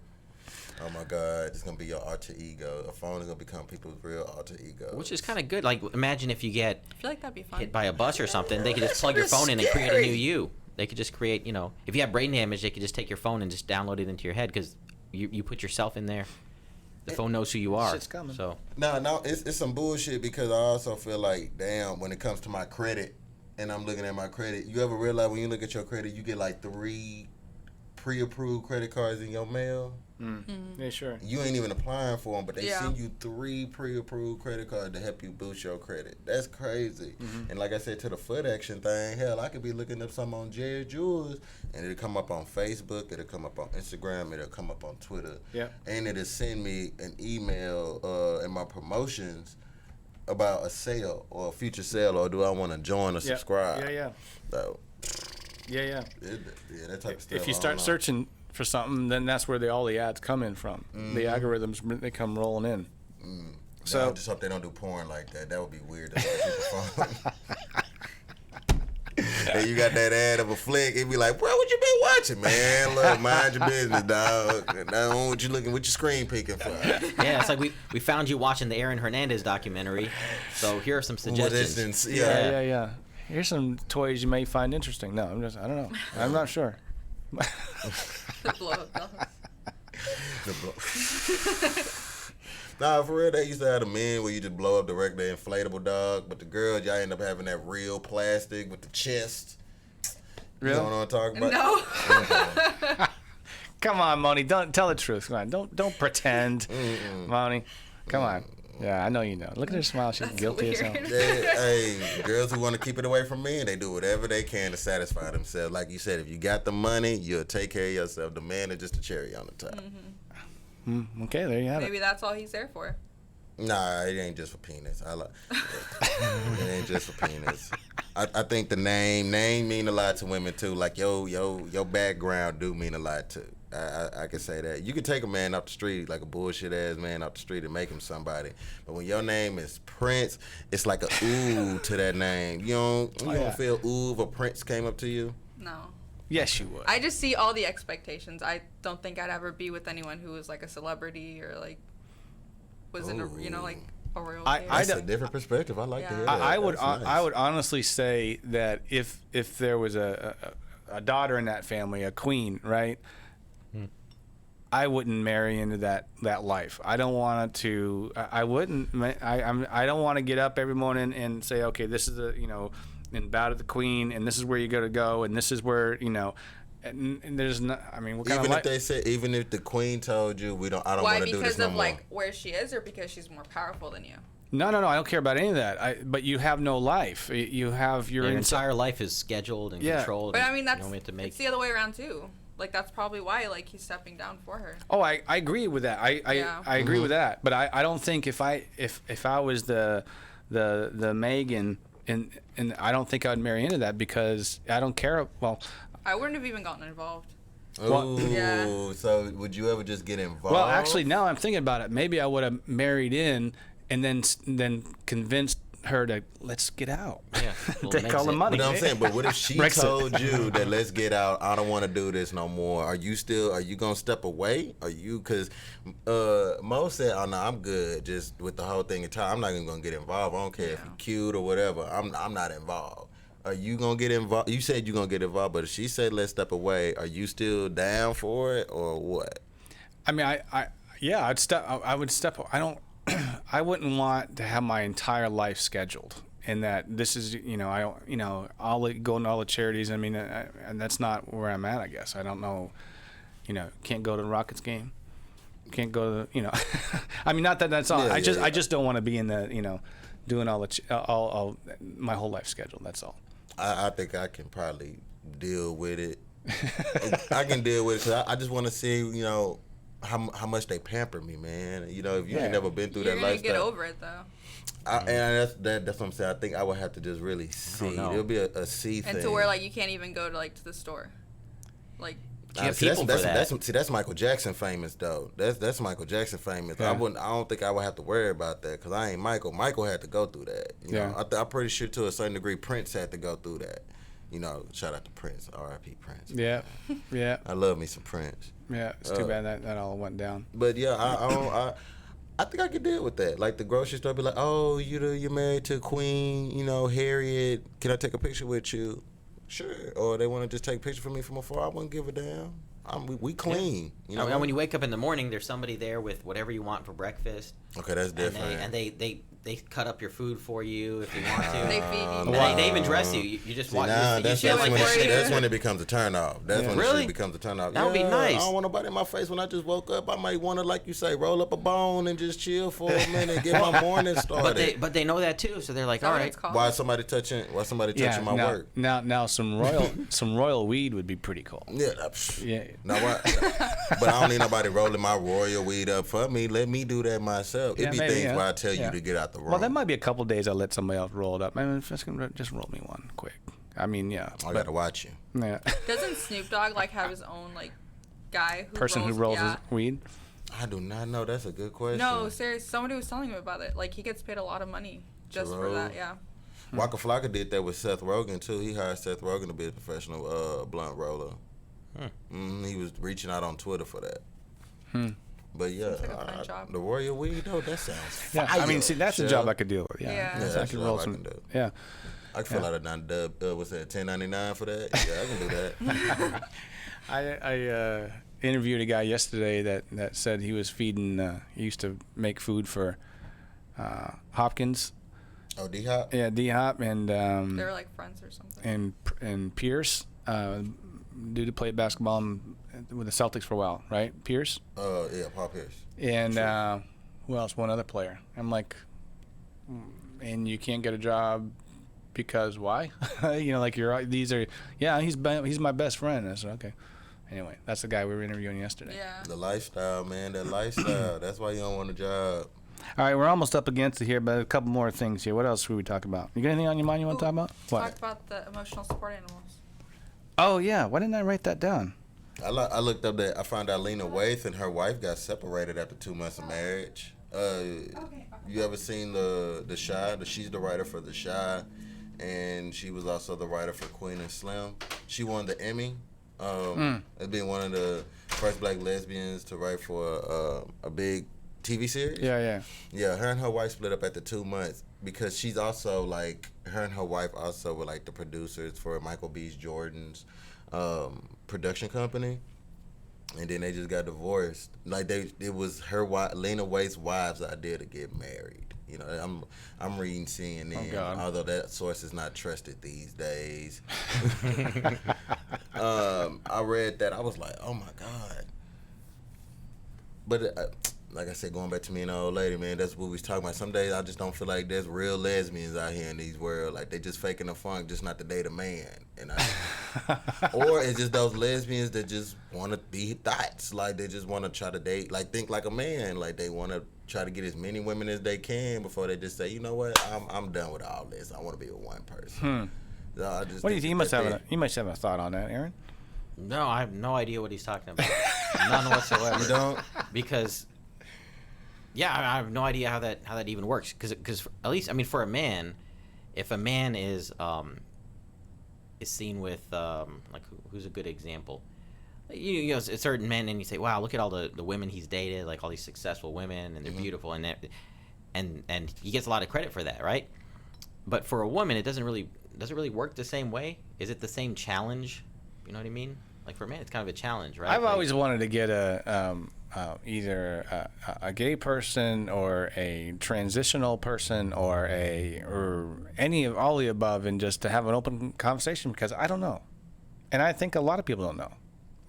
Oh my God, it's gonna be your alter ego. A phone is gonna become people's real alter ego. Which is kind of good. Like, imagine if you get I feel like that'd be fun. hit by a bus or something, they could just plug your That's phone in and create a new scary. you. They could just create, if you have brain damage, they could just take your phone and just download it into your head because you put yourself in there. The phone knows who you are. Shit's coming. So No, it's some bullshit because I also feel like, damn, when it comes to my credit, and I'm looking at my credit, you ever realize when you look at your credit, you get like 3 pre-approved credit cards in your mail? Yeah, sure. You ain't even applying for them, but they Yeah. send you 3 pre-approved credit cards to help you boost your credit. That's crazy. And like I said, to the foot action thing, hell, I could be looking up something on Jared Jewels, and it'll come up on Facebook, it'll come up on Instagram, it'll come up on Twitter. Yeah. And it'll send me an email in my promotions about a sale or a future sale, or do I want to join or subscribe? Yeah. So, Yeah. that type of stuff. If you I start don't know. searching for something, then that's where all the ads come in from. The algorithms, they come rolling in. So So I just hope they don't do porn like that. That would be weird. To look at people's phone. And you got that ad of a flick, it'd be like, bro, what you been watching, man? Look, mind your business, dog. Now what you looking, what your screen peeking for? yeah, it's like we found you watching the Aaron Hernandez documentary. So here are some suggestions. yeah. Here's some toys you may find interesting. No, I don't know. I'm not sure. The blow up dolls. Nah, for real, they used to have the men where you just blow up the regular inflatable dog, but the girls, y'all end up having that real plastic with the chest. Real? You know what I'm talking about? No. Come on, Moni. Don't tell the truth. Come on. Don't pretend, Moni. Come on. Yeah, I know you know. Look at her smile. She's That's guilty as weird. hell. Hey, girls who want to keep it away from men, they do whatever they can to satisfy themselves. Like you said, if you got the money, you'll take care of yourself. The man is just a cherry on the top. Okay, there you have Maybe that's all he's there for. Nah, it ain't just for penis. It ain't just for penis. I think the name mean a lot to women too. Like your background do mean a lot too. I can say that. You can take a man off the street, like a bullshit ass man off the street, and make him somebody. But when your name is Prince, it's like a ooh to that name. You don't feel ooh if a Prince came up to you? No. Yes, you would. I just see all the expectations. I don't think I'd ever be with anyone who was like a celebrity or like was in a like a royalty. That's don't- a different perspective. I like to hear that. I would That's nice. I would honestly say that if there was a daughter in that family, a queen, right? I wouldn't marry into that life. I don't want to. I wouldn't. I don't want to get up every morning and say, okay, this is and bow to the queen, and this is where you got to go, and this is where and there's not. I mean, what kind Even of if they said, even if the queen told you, I don't Why? want to do this Because no of more. like where she is, or because she's more powerful than you? No. I don't care about any of that. But you have no life. You have your Your entire life is scheduled and controlled. But and I mean, that's you don't have to make. it's the other way around too. Like that's probably why like he's stepping down for her. Oh, I agree with that. I agree with that. But I don't think if I was the Megan and I don't think I'd marry into that because I don't care. Well, I wouldn't have even gotten involved. Ooh, Yeah. so would you ever just get involved? well, actually, now I'm thinking about it. Maybe I would have married in and then convinced her to let's get out. Yeah, Take all the money. But I'm saying, but what if she Brexit. told you that let's get out? I don't want to do this no more. Are you gonna step away? Are you? Because Mo said, "Oh no, I'm good." Just with the whole thing in time, I'm not even gonna get involved. I don't care if you're cute or whatever. I'm not involved. Are you gonna get involved? You said you're gonna get involved, but if she said let's step away, are you still down for it or what? I mean, yeah, I'd step. I would step. I don't. I wouldn't want to have my entire life scheduled, and that this is, I don't, all go into all the charities. I mean, and that's not where I'm at. I guess I don't know. Can't go to the Rockets game. Can't go to, I mean, not that that's all. Yeah, I just don't want to be in the, doing all the all my whole life schedule. That's all. I think I can probably deal with it. I can deal with it because I just want to see, how much they pamper me, man. If you ain't never been through You're that gonna lifestyle. get over it though. And that's what I'm saying. I think I would have to just really see. know. It'll be a see thing. And to where like you can't even go to the store. Like You have See, people for that. that's Michael Jackson famous though. That's Michael Jackson famous. Yeah. I don't think I would have to worry about that because I ain't Michael. Michael had to go through that. You know, I'm pretty sure to a certain degree Prince had to go through that. Shout out to Prince, R.I.P. Prince. Yeah, yeah, I love me some Prince. yeah. It's too bad that all went down. But yeah, I think I could deal with that. Like the grocery store be like, oh, you're married to Queen, Harriet. Can I take a picture with you? Sure. Or they want to just take a picture for me from afar. I wouldn't give a damn. We clean. And when you wake up in the morning, there's somebody there with whatever you want for breakfast. Okay, that's different. And they cut up your food for you if you want to. they feed you. And they even dress you. You just walk. That's feel like that's when it becomes a turn off. That's when Really? it becomes a turn off. That would be nice. I don't want nobody in my face when I just woke up. I might want to, like you say, roll up a bone and just chill for a minute and get my morning started. But they know that too, so they're like, all right. Why somebody touching my work? Now some royal weed would be pretty cool. Yeah. Yeah. Now what? But I don't need nobody rolling my royal weed up for me. Let me do that myself. It be maybe, things where I tell you to get out the room. Well, there might be a couple days I let somebody else roll it up. I mean, just roll me one quick. I mean, yeah. I gotta watch you. Yeah. Doesn't Snoop Dogg have his own guy Person who rolls his weed. I do not know. That's a good question. No, serious. Somebody was telling me about it. He gets paid a lot of money just for that. Yeah. Waka Flocka did that with Seth Rogen too. He hired Seth Rogen to be a professional blunt roller. He was reaching out on Twitter for that. But yeah, Seems like a fun job. the royal weed though, that sounds fire. Yeah. I mean, see, that's a Shell. job I could deal with. Yeah. Yeah. Yeah, I that's could a roll job I some. can do. Yeah. I can fill out a what's that, 1099 for that? Yeah, I can do that. I interviewed a guy yesterday that said he was feeding. He used to make food for Hopkins. Oh, D-Hop? Yeah, D-Hop and They were friends or something. and Pierce, dude who played basketball with the Celtics for a while, right? Pierce. Yeah, Paul Pierce. And who else? One other player. I'm like, and you can't get a job because why? He's my best friend. I said, okay. Anyway, that's the guy we were interviewing yesterday. Yeah. The lifestyle, man. That lifestyle. That's why you don't want a job. All right, we're almost up against it here, but a couple more things here. What else should we talk about? You got anything on your mind you want to talk about? What? Talk about the emotional support animals. Oh, yeah. Why didn't I write that down? I looked up that. I found out Lena Waithe and her wife got separated after 2 months of marriage. You ever seen the Shy? She's the writer for The Shy, and she was also the writer for Queen and Slim. She won the Emmy. As being one of the first black lesbians to write for a big TV series. Yeah. Yeah, her and her wife split up after 2 months because she's also her and her wife also were the producers for Michael B. Jordan's production company, and then they just got divorced. It was Lena Waithe's wife's idea to get married. I'm reading CNN, although that source is not trusted these days. I read that, I was like, oh my God. But like I said, going back to me and the old lady, man, that's what we was talking about. Some days I just don't feel like there's real lesbians out here in these world. They just faking the funk, just not to date a man. Or it's just those lesbians that just want to be thoughts. They just want to try to date, think like a man. They want to try to get as many women as they can before they just say, you know what, I'm done with all this. I want to be with one person. So I just What do you think? that You must that's have it. you must have a thought on that, Aaron. No, I have no idea what he's talking about. None whatsoever. You don't? Because, yeah, I have no idea how that even works. Because at least, I mean, for a man, if a man is seen with like who's a good example? You know, certain men, and you say, wow, look at all the women he's dated, like all these successful women, and they're beautiful, and he gets a lot of credit for that, right? But for a woman, it doesn't really work the same way. Is it the same challenge? You know what I mean? Like for a man, it's kind of a challenge, right? I've Like, always wanted to get either a gay person or a transitional person or any of all the above, and just to have an open conversation, because I don't know, and I think a lot of people don't know.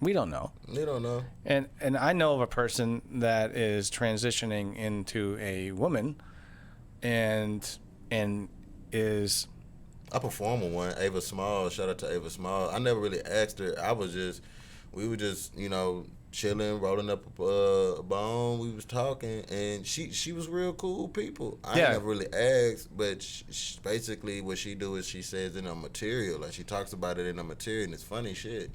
We don't know. You don't know. And I know of a person that is transitioning into a woman, and is. I performed with one, Ava Small. Shout out to Ava Small. I never really asked her. We were just, you know, chilling, rolling up a bone. We was talking, and she was real cool people. I never really asked, but basically what she do is she says in her material, like she talks about it in her material, and it's funny shit.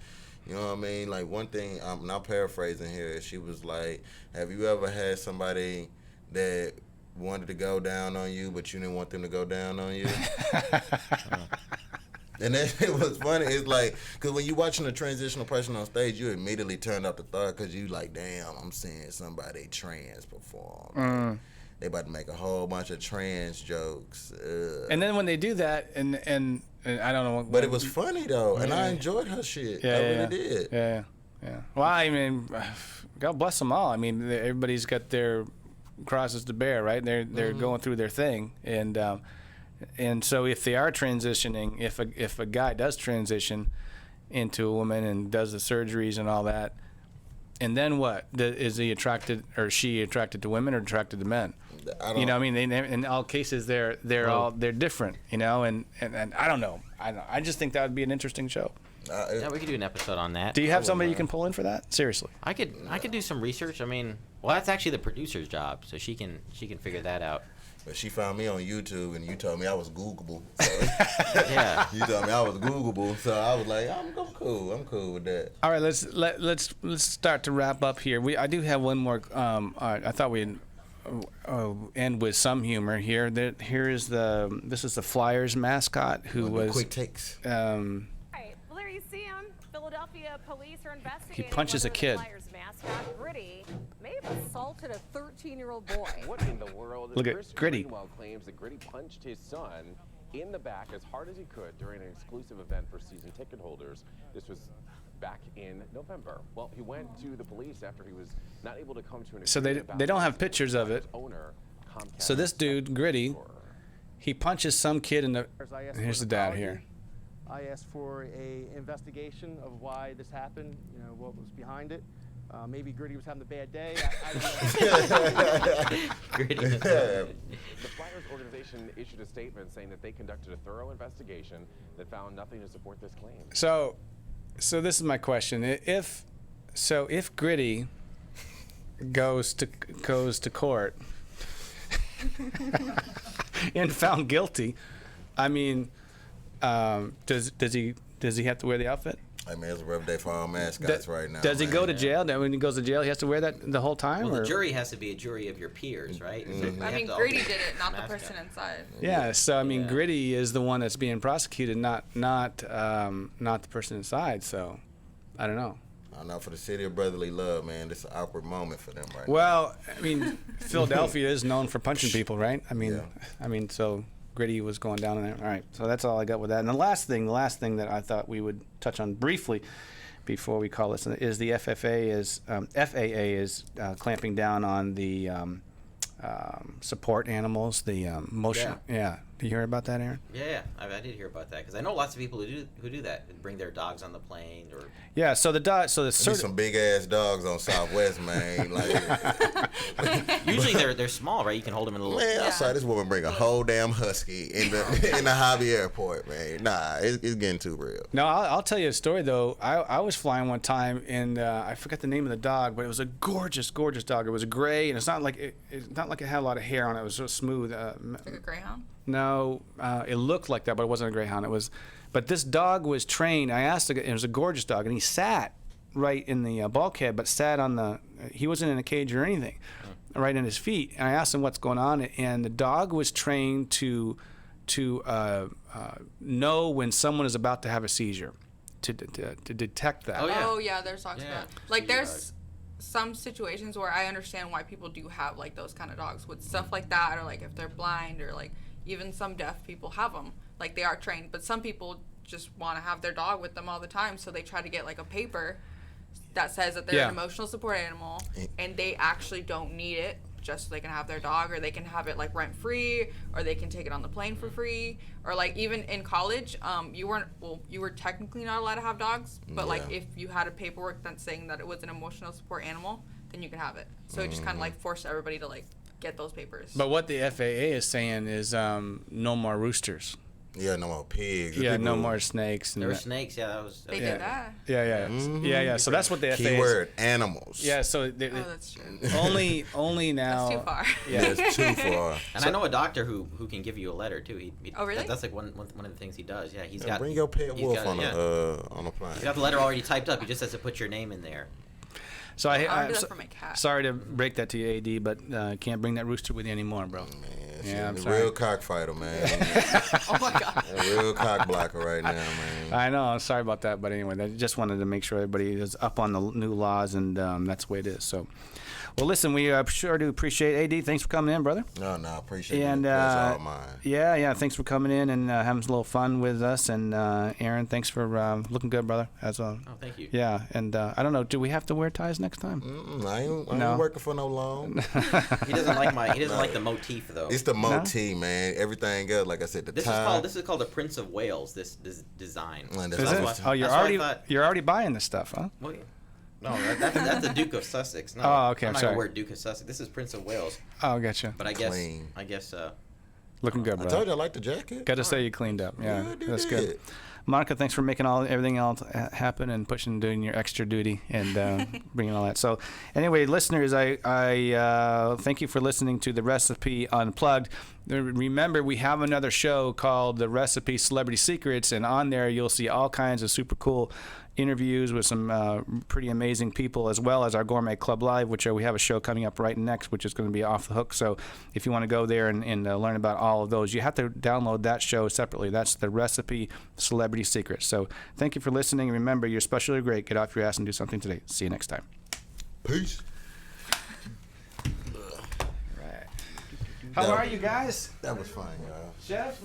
You know what I mean? Like one thing, I'm not paraphrasing here. She was like, "Have you ever had somebody that wanted to go down on you, but you didn't want them to go down on you?" And that it was funny. It's like, because when you're watching a transitional person on stage, you immediately turn off the thought because you like, damn, I'm seeing somebody trans perform. They about to make a whole bunch of trans jokes. And then when they do that, and I don't know. But it was funny though, and I enjoyed her shit. I really did. Yeah. Well, I mean, God bless them all. I mean, everybody's got their crosses to bear, right? They're going through their thing, and so if they are transitioning, if a guy does transition into a woman and does the surgeries and all that, and then what? Is he attracted or she attracted to women or attracted to men? You know, I mean, in all cases, they're different. You know, and I don't know. I just think that would be an interesting show. Yeah, we could do an episode on that. Do you have somebody you can pull in for that? Seriously. I could do some research. I mean, well, that's actually the producer's job, so she can figure that out. But she found me on YouTube, and you told me I was Googleable. So Yeah. You told me I was Googleable, so I was like, I'm cool. I'm cool with that. All right, let's start to wrap up here. I do have one more. I thought we'd end with some humor here. This is the Flyers mascot who was quick takes. Right. Well, there you see him. Philadelphia police are investigating. He punches whether a kid. The Flyers mascot, Gritty, may have assaulted a 13-year-old boy. What in the world? Look at Chris Gritty. Greenwell claims that Gritty punched his son in the back as hard as he could during an exclusive event for season ticket holders. This was back in November. Well, he went to the police after he was not able to come to an So agreement about they don't the have pictures of it. owner, Comcast. So this dude, Gritty, he punches some kid in the. Here's the dad here. I asked for a investigation of why this happened, you know, what was behind it. Maybe Gritty was having a bad day. Gritty. The Flyers organization issued a statement saying that they conducted a thorough investigation that found nothing to support this claim. So this is my question. If Gritty goes to court and found guilty, I mean, does he have to wear the outfit? I mean, it's a rough day for all mascots right now. Does he man. go to jail? When he goes to jail, he has to wear that the whole time? Well, or? the jury has to be a jury of your peers, right? So they I have mean, to all Grady be did it, not the mascot. person inside. Yeah. So I mean, Yeah. Gritty is the one that's being prosecuted, not the person inside. So I don't know. I know for the city of brotherly love, man, it's an awkward moment for them right Well, I mean, Philadelphia is known for punching people, right? I mean, Yeah. So Gritty was going down in there. All right, so that's all I got with that. And the last thing that I thought we would touch on briefly before we call this is the FAA is clamping down on the support animals, the motion. Yeah. Did you hear about that, Aaron? Yeah, I did hear about that because I know lots of people who do that, who bring their dogs on the plane or. Yeah, so the dog, so the There's some big ass dogs on Southwest, man. Like, usually they're small, right? You can hold them in a little. man, I saw this woman bring a whole damn husky in the Hobby Airport, man. Nah, it's getting too real. No, I'll tell you a story though. I was flying one time and I forgot the name of the dog, but it was a gorgeous dog. It was gray and it's not like it had a lot of hair on it. It was so smooth. Like a greyhound? No, it looked like that, but it wasn't a greyhound. But this dog was trained. I asked, it was a gorgeous dog, and he sat right in the bulkhead, but sat on the. He wasn't in a cage or anything, right in his feet. And I asked him what's going on, and the dog was trained to know when someone is about to have a seizure, to detect that. Oh yeah, there's dogs for that. Like there's some situations where I understand why people do have like those kind of dogs with stuff like that, or like if they're blind, or like even some deaf people have them. Like they are trained, but some people just want to have their dog with them all the time, so they try to get like a paper that says that they're an emotional support animal, and they actually don't need it, just so they can have their dog, or they can have it like rent free, or they can take it on the plane for free, or like even in college, you were technically not allowed to have dogs, but like if you had a paperwork that's saying that it was an emotional support animal, then you can have it. So it just kind of like forced everybody to like get those papers. But what the FAA is saying is no more roosters. Yeah, no more pigs. Yeah, no more snakes. There were snakes. Yeah, that was. They did that. Yeah. Yeah. So that's what the FAA Keyword animals. Yeah. So that's true. Only now. That's too far. Yeah, it's too far. And I know a doctor who can give you a letter too. Oh really? That's like one of the things he does. Yeah, he's got. Bring your pet wolf on a plane. He's got the letter already typed up. He just has to put your name in there. So I do that for my cat. Sorry to break that to you, AD, but can't bring that rooster with you anymore, bro. Man, I'm sorry. Real cockfighter, man. Oh my God. A real cock blocker right now, man. I know. I'm sorry about that, but anyway, I just wanted to make sure everybody is up on the new laws, and that's the way it is. So, well, listen, we sure do appreciate AD. Thanks for coming in, brother. No, appreciate it. And that's all mine. Yeah. Thanks for coming in and having a little fun with us. And Aaron, thanks for looking good, brother. Oh, thank you. Yeah, and I don't know. Do we have to wear ties next time? I ain't working for no long. He doesn't like the motif though. It's the motif, man. Everything else, like I said, the tie. This is called the Prince of Wales. This design. Oh, you're already buying this stuff, huh? Well, no, that's the Duke of Sussex. No, oh, okay. I'm not sorry. gonna wear Duke of Sussex. This is Prince of Wales. Oh, gotcha. But I guess. Looking good, bro. I told you I like the jacket. Got to say you cleaned up. Yeah, that's good. It. Monica, thanks for making everything else happen and doing your extra duty and bringing all that. So, anyway, listeners, I thank you for listening to the Recipe Unplugged. Remember, we have another show called The Recipe Celebrity Secrets, and on there you'll see all kinds of super cool interviews with some pretty amazing people, as well as our Gourmet Club Live, which we have a show coming up right next, which is going to be off the hook. So if you want to go there and learn about all of those, you have to download that show separately. That's the Recipe Celebrity Secrets. So thank you for listening. Remember, you're special or great. Get off your ass and do something today. See you next time. Peace. How are you guys? That was fun, y'all. Chef?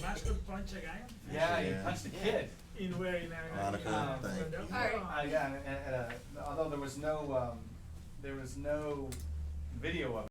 Master punch a guy? Yeah, you punched the kid. In where? In Monica, thank you. Yeah, although there was no video of it.